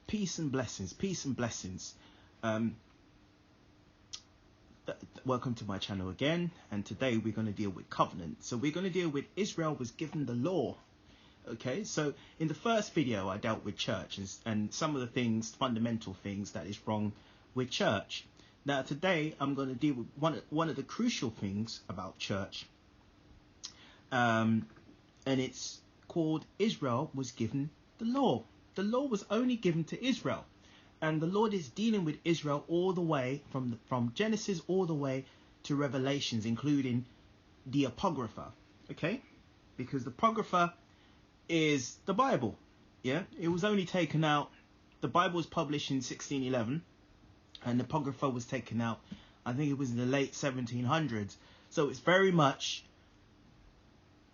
Peace and blessings, peace and blessings. Welcome to my channel again, and today we're going to deal with covenant. So we're going to deal with Israel was given the law. Okay, so in the first video I dealt with church and some of the things, fundamental things that is wrong with church. Now today I'm going to deal with one of the crucial things about church, and it's called Israel was given the law. The law was only given to Israel, and the Lord is dealing with Israel all the way from Genesis all the way to Revelations, including the Apocrypha. Okay, because the Apocrypha is the Bible. Yeah, it was only taken out. The Bible was published in 1611, and the Apocrypha was taken out, I think it was in the late 1700s. So it's very much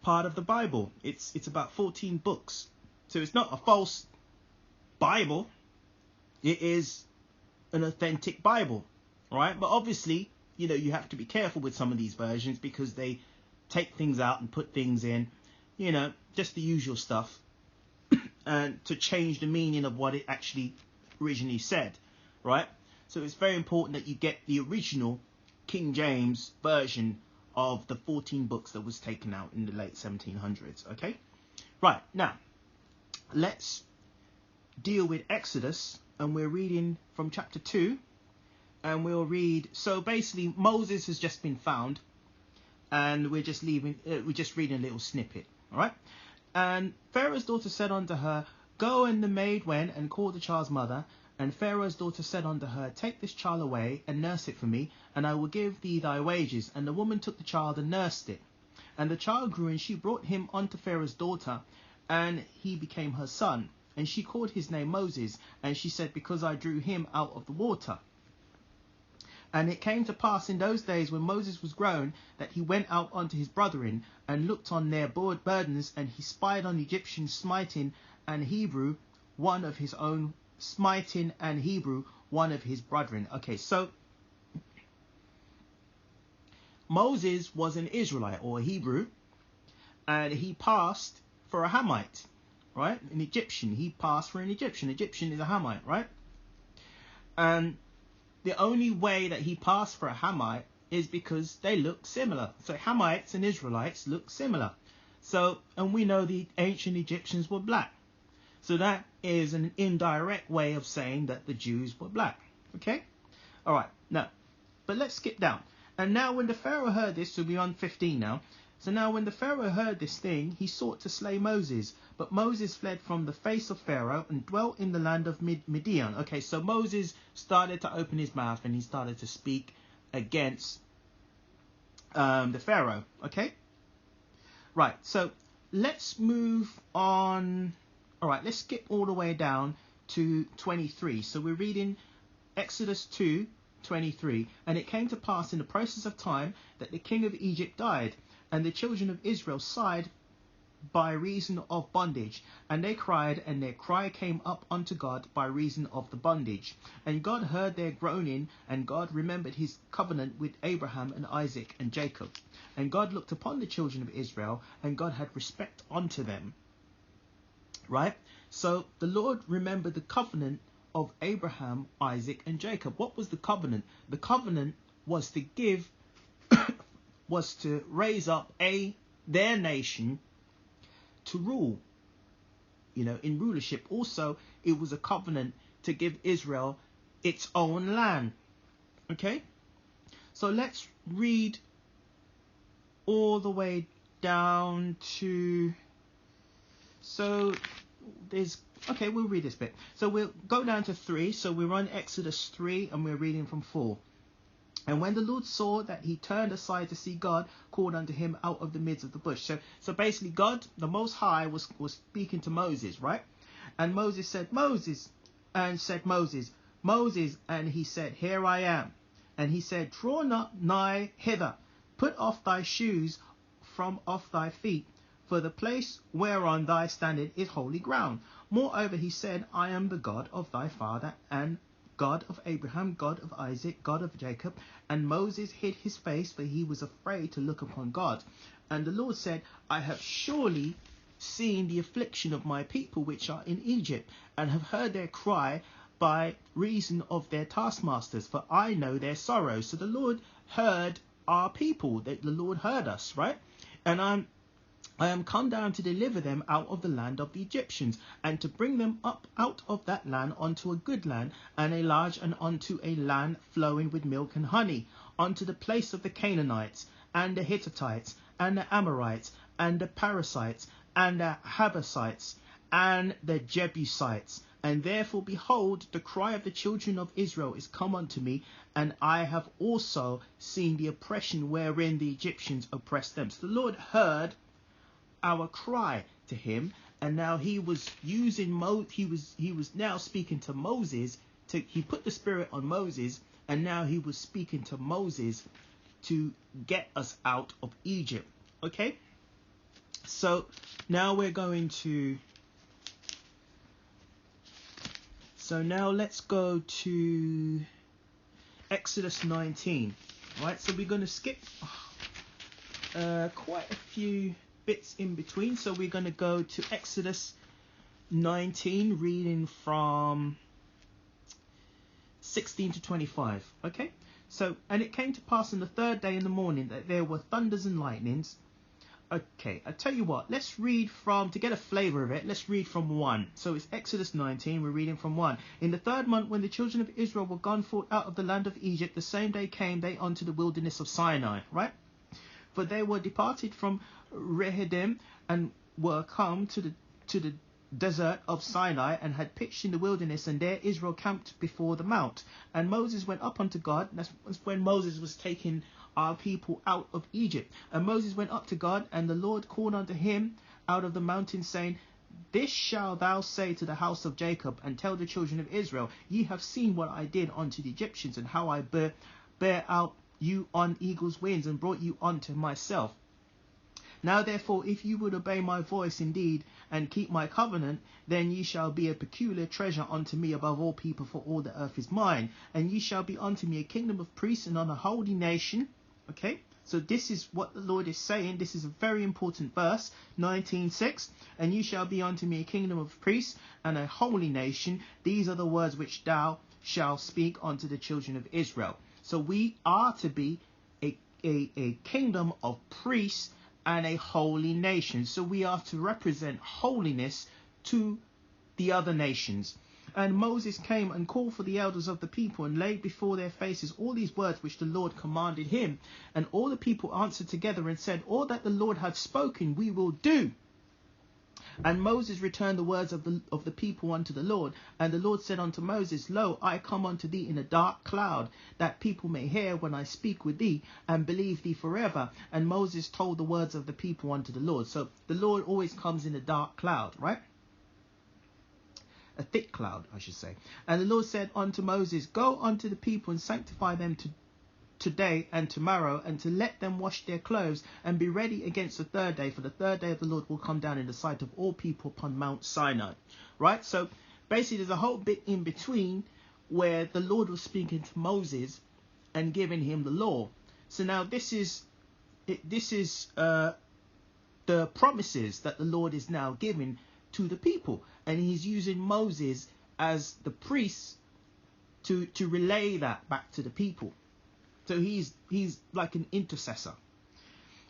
part of the Bible. It's about 14 books. So it's not a false Bible. It is an authentic Bible, right? But obviously, you know, you have to be careful with some of these versions because they take things out and put things in, you know, just the usual stuff, and to change the meaning of what it actually originally said, right? So it's very important that you get the original King James version of the 14 books that was taken out in the late 1700s, okay? Right, now, let's deal with Exodus, and we're reading from chapter 2, and we'll read, so basically Moses has just been found, and we're just reading a little snippet, all right? And Pharaoh's daughter said unto her, Go, and the maid went and called the child's mother. And Pharaoh's daughter said unto her, Take this child away and nurse it for me, and I will give thee thy wages. And the woman took the child and nursed it. And the child grew, and she brought him unto Pharaoh's daughter, and he became her son. And she called his name Moses, and she said, Because I drew him out of the water. And it came to pass in those days when Moses was grown, that he went out unto his brethren, and looked on their burdens, and he spied on Egyptians smiting, and Hebrew, one of his own, smiting, and Hebrew, one of his brethren. Okay, so Moses was an Israelite or a Hebrew, and he passed for a Hamite, right? An Egyptian. He passed for an Egyptian. Egyptian is a Hamite, right? And the only way that he passed for a Hamite is because they look similar. So Hamites and Israelites look similar. So, and we know the ancient Egyptians were black. So that is an indirect way of saying that the Jews were black. Okay? All right. Now, but let's skip down. And now when the Pharaoh heard this, so we're on 15 now. So now when the Pharaoh heard this thing, he sought to slay Moses. But Moses fled from the face of Pharaoh and dwelt in the land of Midian. Okay, so Moses started to open his mouth and he started to speak against the Pharaoh. Okay? Right, so let's move on. All right, let's skip all the way down to 23. So we're reading Exodus 2:23. And it came to pass in the process of time that the king of Egypt died, and the children of Israel sighed by reason of bondage, and they cried, and their cry came up unto God by reason of the bondage. And God heard their groaning, and God remembered his covenant with Abraham and Isaac and Jacob. And God looked upon the children of Israel, and God had respect unto them. Right? So the Lord remembered the covenant of Abraham, Isaac, and Jacob. What was the covenant? The covenant was to give, was to raise up their nation to rule, you know, in rulership. Also, it was a covenant to give Israel its own land. Okay? So let's read all the way down to, so there's, okay, we'll read this bit. So we'll go down to 3. So we're on Exodus 3 and we're reading from 4. And when the Lord saw that he turned aside to see, God called unto him out of the midst of the bush. So basically God, the Most High, was speaking to Moses, right? And Moses said, Moses, and said Moses, Moses, and he said, Here I am. And he said, Draw not nigh hither, put off thy shoes from off thy feet, for the place whereon thy standeth is holy ground. Moreover, he said, I am the God of thy father, and God of Abraham, God of Isaac, God of Jacob. And Moses hid his face, for he was afraid to look upon God. And the Lord said, I have surely seen the affliction of my people which are in Egypt, and have heard their cry by reason of their taskmasters, for I know their sorrow. So the Lord heard our people, the Lord heard us, right? And I am come down to deliver them out of the land of the Egyptians, and to bring them up out of that land unto a good land, and a large, and unto a land flowing with milk and honey, unto the place of the Canaanites, and the Hittites, and the Amorites, and the Perizzites, and the Habassites, and the Jebusites. And therefore, behold, the cry of the children of Israel is come unto me, and I have also seen the oppression wherein the Egyptians oppressed them. So the Lord heard our cry to him, and now he was using he was now speaking to Moses. He put the Spirit on Moses, and now he was speaking to Moses to get us out of Egypt. Okay, so now we're going to let's go to Exodus 19. Right, so we're going to skip quite a few bits in between. So we're going to go to Exodus 19, reading from 16 to 25. Okay, so, and it came to pass on the third day in the morning that there were thunders and lightnings. Okay, I tell you what, let's read from, to get a flavour of it, let's read from 1. So it's Exodus 19, we're reading from 1. In the third month, when the children of Israel were gone forth out of the land of Egypt, the same day came they unto the wilderness of Sinai, right? For they were departed from Rehidim, and were come to the desert of Sinai, and had pitched in the wilderness, and there Israel camped before the mount. And Moses went up unto God. That's when Moses was taking our people out of Egypt. And Moses went up to God, and the Lord called unto him out of the mountain, saying, This shalt thou say to the house of Jacob, and tell the children of Israel, Ye have seen what I did unto the Egyptians, and how I bear out you on eagle's wings, and brought you unto myself. Now therefore, if you would obey my voice indeed, and keep my covenant, then ye shall be a peculiar treasure unto me above all people, for all the earth is mine. And ye shall be unto me a kingdom of priests, and an holy nation. Okay, so this is what the Lord is saying. This is a very important verse, 19:6. And you shall be unto me a kingdom of priests, and a holy nation. These are the words which thou shalt speak unto the children of Israel. So we are to be a kingdom of priests and a holy nation. So we are to represent holiness to the other nations. And Moses came and called for the elders of the people, and laid before their faces all these words which the Lord commanded him. And all the people answered together and said, All that the Lord hath spoken we will do. And Moses returned the words of the people unto the Lord. And the Lord said unto Moses, Lo, I come unto thee in a dark cloud, that people may hear when I speak with thee, and believe thee forever. And Moses told the words of the people unto the Lord. So the Lord always comes in a dark cloud, right? A thick cloud, I should say. And the Lord said unto Moses, Go unto the people, and sanctify them today and tomorrow, and to let them wash their clothes, and be ready against the third day, for the third day of the Lord will come down in the sight of all people upon Mount Sinai. Right? So basically there's a whole bit in between where the Lord was speaking to Moses and giving him the law. So now this is the promises that the Lord is now giving to the people, and he's using Moses as the priest to relay that back to the people. So he's like an intercessor.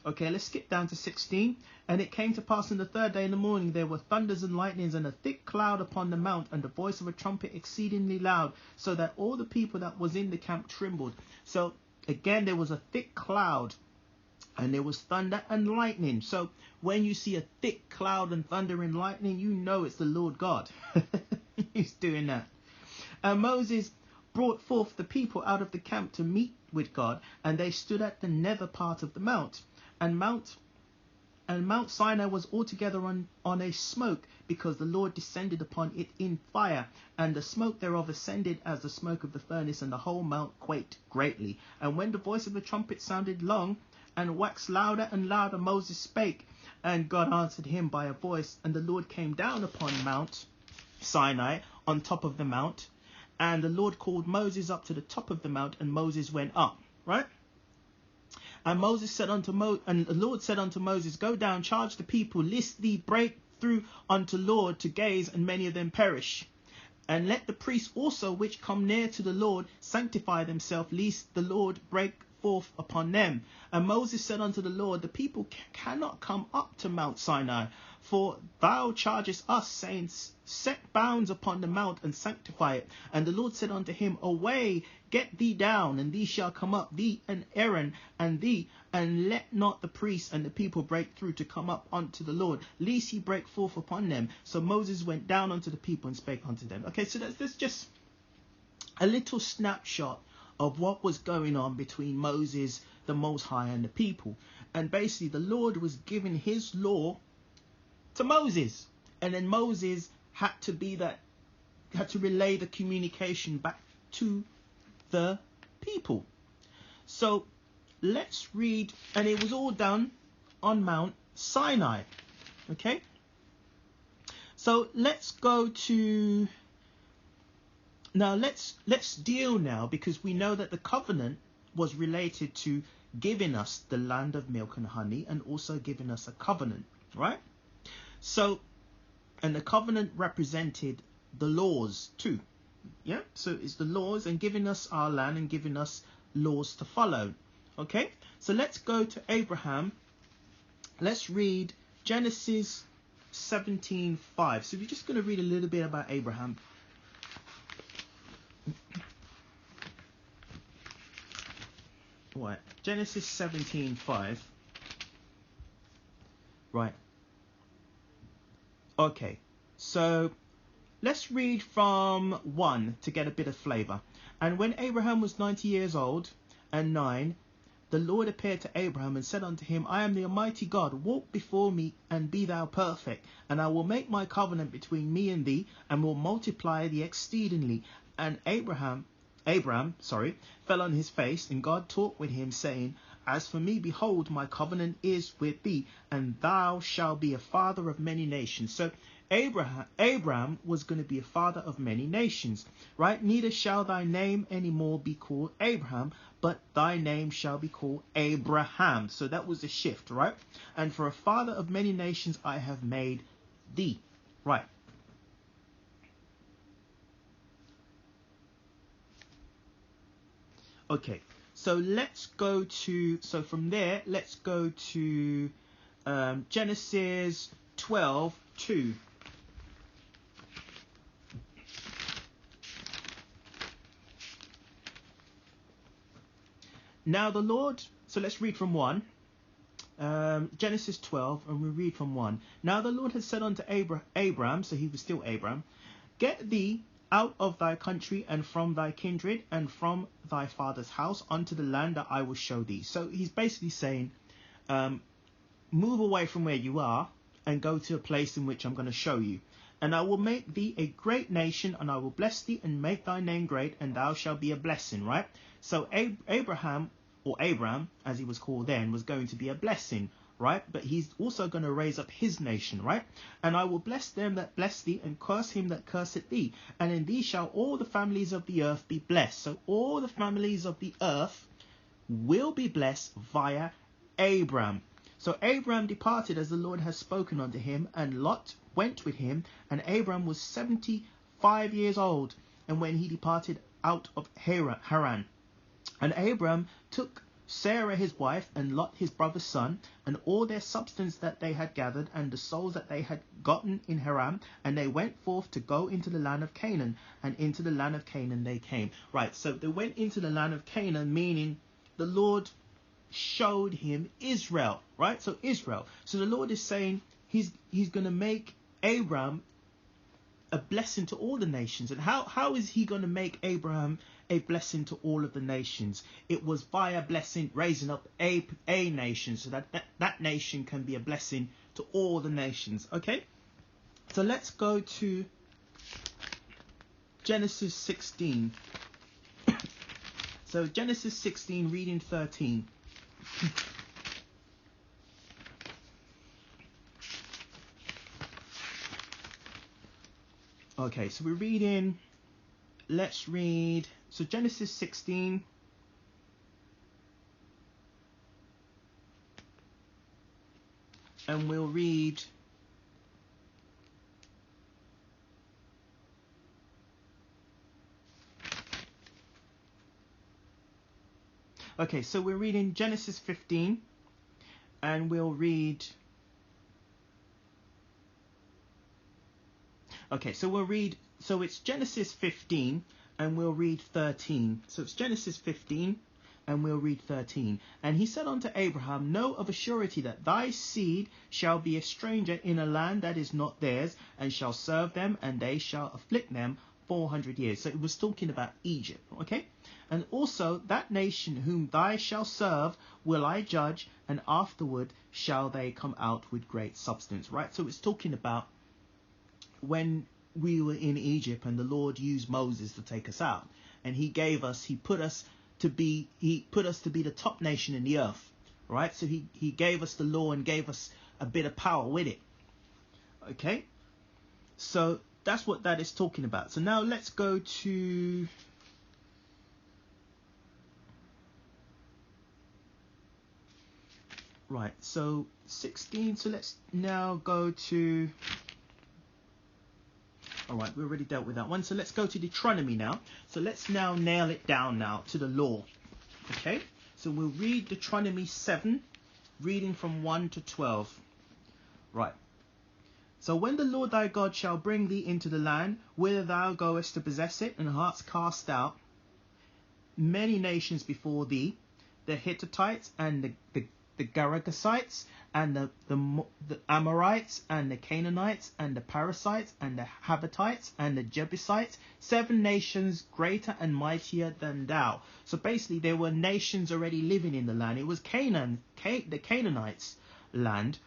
Okay, let's skip down to 16. And it came to pass on the third day in the morning, there were thunders and lightnings, and a thick cloud upon the mount, and the voice of a trumpet exceedingly loud, so that all the people that was in the camp trembled. So again, there was a thick cloud, and there was thunder and lightning. So when you see a thick cloud and thunder and lightning, you know it's the Lord God. He's doing that. And Moses brought forth the people out of the camp to meet with God, and they stood at the nether part of the mount. And Mount Sinai was altogether on a smoke, because the Lord descended upon it in fire, and the smoke thereof ascended as the smoke of the furnace, and the whole mount quaked greatly. And when the voice of the trumpet sounded long, and waxed louder and louder, Moses spake, and God answered him by a voice. And the Lord came down upon Mount Sinai on top of the mount, and the Lord called Moses up to the top of the mount, and Moses went up. Right? And Moses said unto and the Lord said unto Moses, Go down, charge the people, lest thee break through unto Lord to gaze, and many of them perish. And let the priests also which come near to the Lord sanctify themselves, lest the Lord break forth upon them. And Moses said unto the Lord, the people cannot come up to Mount Sinai, for thou chargest us, saying, set bounds upon the mount and sanctify it. And the Lord said unto him, away, get thee down, and thee shall come up, thee and Aaron and thee, and let not the priests and the people break through to come up unto the Lord, lest he break forth upon them. So Moses went down unto the people and spake unto them. Okay, so that's just a little snapshot of what was going on between Moses, the Most High, and the people. And basically the Lord was giving his law to Moses, and then Moses had to relay the communication back to the people. So let's read, and it was all done on Mount Sinai. Okay, so let's go to now let's deal now, because we know that the covenant was related to giving us the land of milk and honey, and also giving us a covenant, right? So, and the covenant represented the laws too. Yeah, so it's the laws, and giving us our land and giving us laws to follow. Okay, so let's go to Abraham. Let's read Genesis 17:5. So we're just going to read a little bit about Abraham. Right, Genesis 17:5. Right. Okay, so let's read from 1 to get a bit of flavour. And when Abraham was 90 years old and 9, the Lord appeared to Abraham and said unto him, I am the Almighty God, walk before me and be thou perfect, and I will make my covenant between me and thee, and will multiply thee exceedingly. And Abraham fell on his face, and God talked with him, saying, as for me, behold, my covenant is with thee, and thou shalt be a father of many nations. So Abraham was going to be a father of many nations, right? Neither shall thy name anymore be called Abraham, but thy name shall be called Abraham. So that was a shift, right? And for a father of many nations I have made thee, right? Okay, so let's go to, so from there, let's go to Genesis 12:2. Now the Lord, so let's read from 1. Genesis 12, and we read from 1. Now the Lord had said unto Abram, so he was still Abram, get thee out of thy country and from thy kindred and from thy father's house unto the land that I will show thee. So he's basically saying, move away from where you are and go to a place in which I'm going to show you. And I will make thee a great nation, and I will bless thee and make thy name great, and thou shalt be a blessing, right? So Abraham, or Abram, as he was called then, was going to be a blessing, right? But he's also going to raise up his nation, right? And I will bless them that bless thee, and curse him that curseth thee. And in thee shall all the families of the earth be blessed. So all the families of the earth will be blessed via Abram. So Abram departed as the Lord has spoken unto him, and Lot went with him, and Abram was 75 years old, and when he departed out of Haran. And Abram took Sarah his wife, and Lot his brother's son, and all their substance that they had gathered, and the souls that they had gotten in Haran, and they went forth to go into the land of Canaan, and into the land of Canaan they came. Right, so they went into the land of Canaan, meaning the Lord showed him Israel, right? So Israel. So the Lord is saying he's going to make Abram a blessing to all the nations. And how is he going to make Abraham a blessing to all of the nations? It was by a blessing, raising up a nation, so that nation can be a blessing to all the nations. Okay, so let's go to Genesis 16. So Genesis 16, reading 13. Okay, so we're reading, let's read, so Genesis 16, and we'll read Okay, so we're reading Genesis 15, and we'll read... Okay, so it's Genesis 15, and we'll read 13. So it's Genesis 15, and we'll read 13. And he said unto Abraham, know of a surety that thy seed shall be a stranger in a land that is not theirs, and shall serve them, and they shall afflict them 400 years. So it was talking about Egypt, okay? And also that nation whom thou shalt serve will I judge, and afterward shall they come out with great substance, right? So it's talking about when we were in Egypt and the Lord used Moses to take us out, and he put us to be the top nation in the earth, right? So he gave us the law and gave us a bit of power with it. Okay, so that's what that is talking about. So now let's go to so 16. So let's now go to... All right, we already dealt with that one. So let's go to Deuteronomy now. So let's now nail it down now to the law. Okay, so we'll read Deuteronomy 7, reading from 1 to 12. Right. So when the Lord thy God shall bring thee into the land, whither thou goest to possess it, and hast cast out many nations before thee, the Hittites and the Girgashites, and the Amorites, and the Canaanites, and the Perizzites, and the Havitites, and the Jebusites, 7 nations greater and mightier than thou. So basically there were nations already living in the land. It was the Canaanites' land,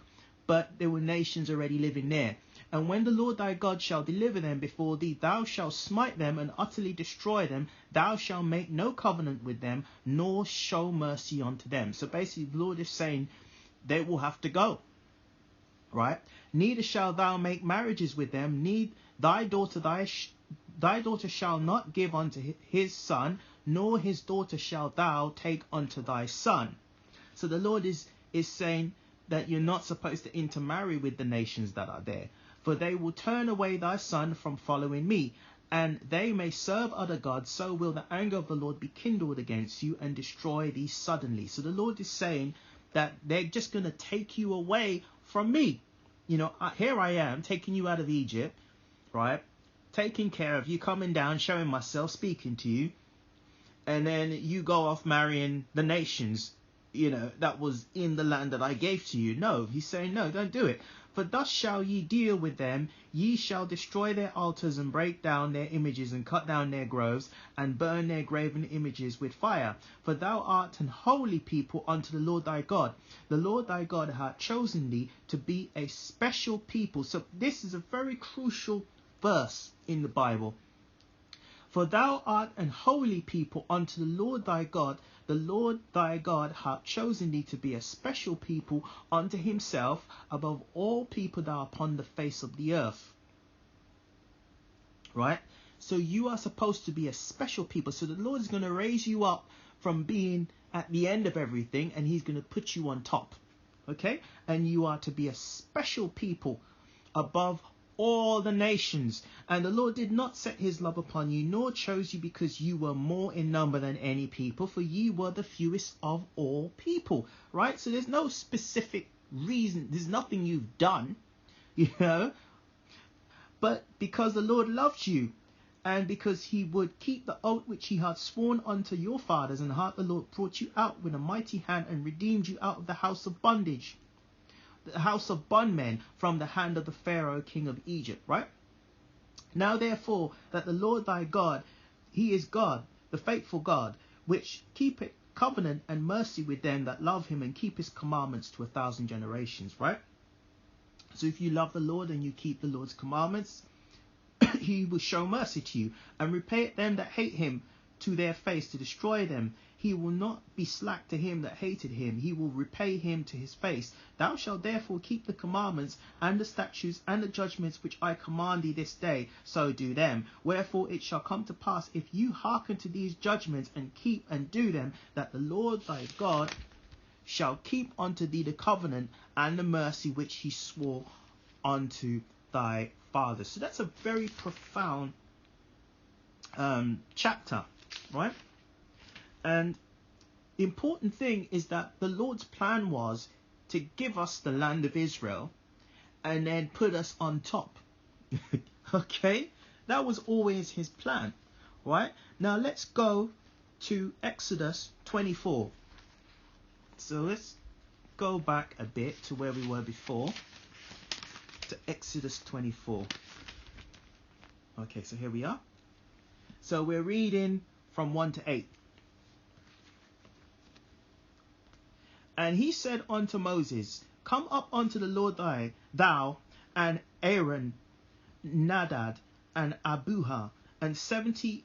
but there were nations already living there. And when the Lord thy God shall deliver them before thee, thou shalt smite them and utterly destroy them. Thou shalt make no covenant with them, nor show mercy unto them. So basically the Lord is saying they will have to go, right? Neither shalt thou make marriages with them. Thy daughter shall not give unto his son, nor his daughter shalt thou take unto thy son. So the Lord is saying that you're not supposed to intermarry with the nations that are there, for they will turn away thy son from following me, and they may serve other gods. So will the anger of the Lord be kindled against you and destroy thee suddenly. So the Lord is saying that they're just going to take you away from me. You know, here I am taking you out of Egypt, right? Taking care of you, coming down, showing myself, speaking to you, and then you go off marrying the nations, you know, that was in the land that I gave to you. No, he's saying, no, don't do it. For thus shall ye deal with them. Ye shall destroy their altars and break down their images and cut down their groves and burn their graven images with fire. For thou art an holy people unto the Lord thy God. The Lord thy God hath chosen thee to be a special people. So this is a very crucial verse in the Bible. For thou art an holy people unto the Lord thy God. The Lord thy God hath chosen thee to be a special people unto himself above all people that are upon the face of the earth. Right? So you are supposed to be a special people. So the Lord is going to raise you up from being at the end of everything, and he's going to put you on top. Okay? And you are to be a special people above all the nations. And the Lord did not set his love upon you, nor chose you because you were more in number than any people, for ye were the fewest of all people. Right? So there's no specific reason. There's nothing you've done, you know, but because the Lord loved you, and because he would keep the oath which he had sworn unto your fathers, and hath the Lord brought you out with a mighty hand and redeemed you out of the house of bondage, the house of bondmen, from the hand of the Pharaoh king of Egypt. Right? Now therefore that the Lord thy God, he is God, the faithful God, which keepeth covenant and mercy with them that love him, and keep his commandments to 1,000 generations. Right? So if you love the Lord and you keep the Lord's commandments, he will show mercy to you and repay them that hate him to their face, to destroy them. He will not be slack to him that hated him. He will repay him to his face. Thou shalt therefore keep the commandments and the statutes and the judgments which I command thee this day, so do them. Wherefore it shall come to pass, if you hearken to these judgments and keep and do them, that the Lord thy God shall keep unto thee the covenant and the mercy which he swore unto thy fathers. So that's a very profound chapter, right? And the important thing is that the Lord's plan was to give us the land of Israel and then put us on top. Okay? That was always his plan. Right? Now let's go to Exodus 24. So let's go back a bit to where we were before. To Exodus 24. Okay, so here we are. So we're reading from 1 to 8. And he said unto Moses, Come up unto the Lord thou and Aaron, Nadab, and Abihu, and 70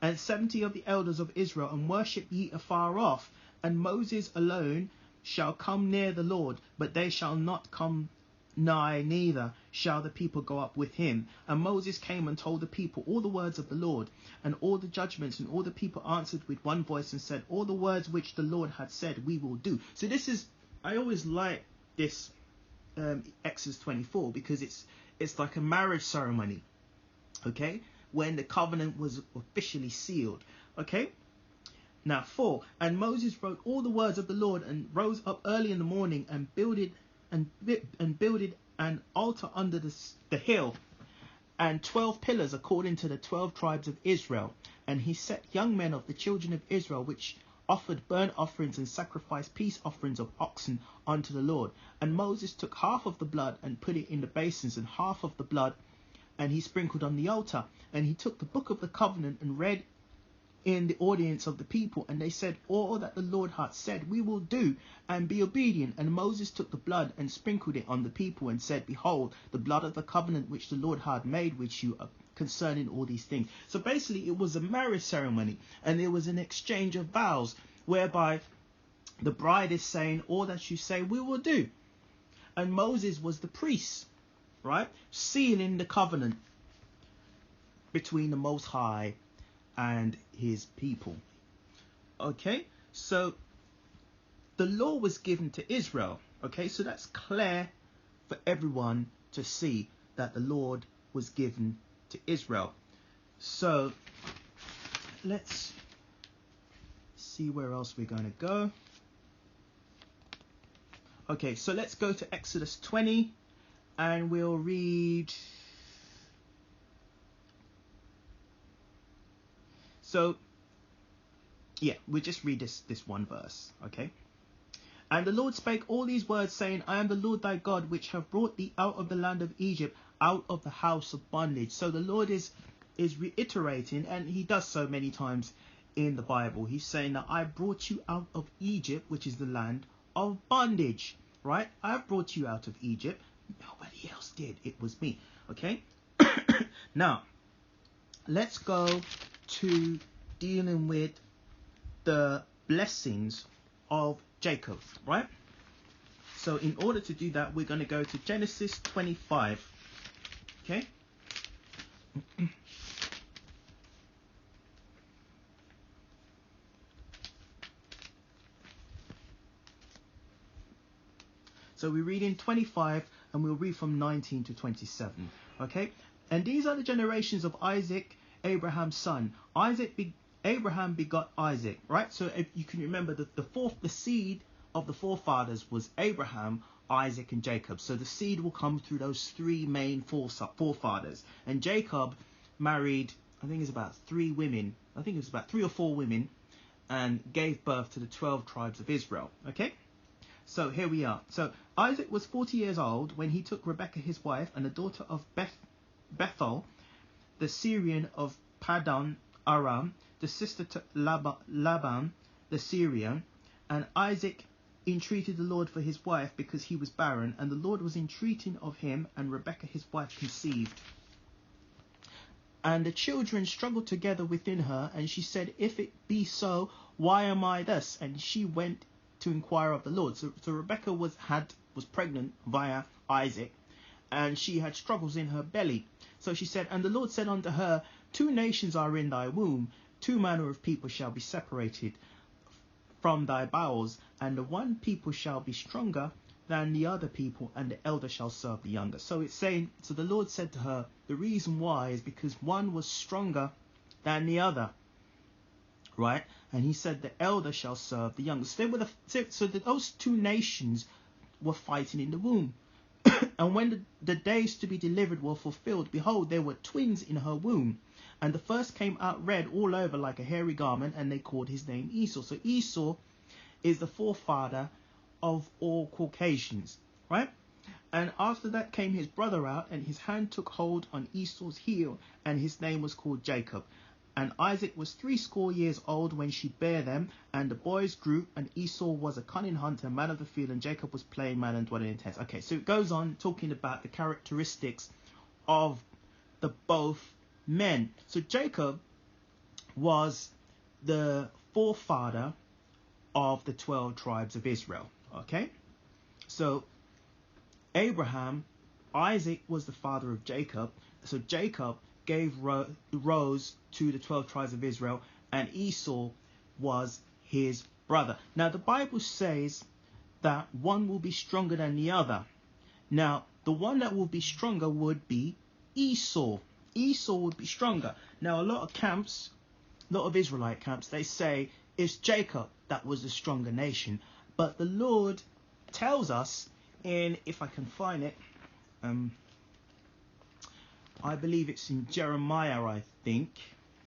and 70 of the elders of Israel, and worship ye afar off. And Moses alone shall come near the Lord, but they shall not come nigh, neither shall the people go up with him. And Moses came and told the people all the words of the Lord, and all the judgments, and all the people answered with one voice and said, All the words which the Lord had said we will do. So this is, I always like this Exodus 24, because it's like a marriage ceremony, okay, when the covenant was officially sealed. Okay, now 4, and Moses wrote all the words of the Lord, and rose up early in the morning, and builded an altar under the hill, and 12 pillars according to the 12 tribes of Israel. And he set young men of the children of Israel, which offered burnt offerings and sacrificed peace offerings of oxen unto the Lord. And Moses took half of the blood and put it in the basins, and half of the blood and he sprinkled on the altar. And he took the book of the covenant and read in the audience of the people, and they said, All that the Lord hath said we will do, and be obedient. And Moses took the blood and sprinkled it on the people, and said, Behold, the blood of the covenant which the Lord had made with you concerning all these things. So basically it was a marriage ceremony, and there was an exchange of vows, whereby the bride is saying, All that you say we will do. And Moses was the priest, right, sealing the covenant between the Most High and his people. Okay, so the law was given to Israel. Okay, so that's clear for everyone to see that the Lord was given to Israel. So let's see where else we're going to go. Okay, so let's go to Exodus 20, and we'll read. So, yeah, we'll just read this one verse, okay? And the Lord spake all these words, saying, I am the Lord thy God, which have brought thee out of the land of Egypt, out of the house of bondage. So the Lord is reiterating, and he does so many times in the Bible. He's saying that I brought you out of Egypt, which is the land of bondage, right? I have brought you out of Egypt. Nobody else did. It was me, okay? Now, let's go to dealing with the blessings of Jacob, right? So in order to do that, we're going to go to Genesis 25, okay? So we read in 25, and we'll read from 19 to 27, okay? And these are the generations of Isaac, Abraham's son. Abraham begot Isaac, right? So if you can remember, the seed of the forefathers was Abraham, Isaac, and Jacob. So the seed will come through those three main forefathers. And Jacob married, I think it's about 3 women. I think it was about 3 or 4 women, and gave birth to the 12 tribes of Israel. Okay? So here we are. So Isaac was 40 years old when he took Rebekah his wife, and the daughter of Bethuel, the Syrian of Paddan Aram, the sister to Laban the Syrian. And Isaac entreated the Lord for his wife, because he was barren, and the Lord was entreating of him, and Rebekah his wife conceived. And the children struggled together within her, and she said, If it be so, why am I thus? And she went to inquire of the Lord. So Rebekah was pregnant via Isaac, and she had struggles in her belly. So she said, And the Lord said unto her, 2 nations are in thy womb, 2 manner of people shall be separated from thy bowels, and the one people shall be stronger than the other people, and the elder shall serve the younger. So it's saying, so the Lord said to her, the reason why is because one was stronger than the other, right? And he said, the elder shall serve the younger. So, those two nations were fighting in the womb. And when the days to be delivered were fulfilled, behold, there were twins in her womb. And the first came out red all over like a hairy garment, and they called his name Esau. So Esau is the forefather of all Caucasians, right? And after that came his brother out, and his hand took hold on Esau's heel, and his name was called Jacob. And Isaac was 80 years old when she bare them, and the boys grew, and Esau was a cunning hunter, man of the field, and Jacob was plain man and dwelling in tents. Okay, so it goes on talking about the characteristics of the both men. So Jacob was the forefather of the 12 tribes of Israel. Okay, so Isaac was the father of Jacob. So Jacob gave rose to the 12 tribes of Israel, and Esau was his brother. Now the Bible says that one will be stronger than the other. Now the one that will be stronger would be Esau. Esau would be stronger. Now a lot of Israelite camps, they say it's Jacob that was the stronger nation. But the Lord tells us in, if I can find it, I believe it's in Jeremiah, I think.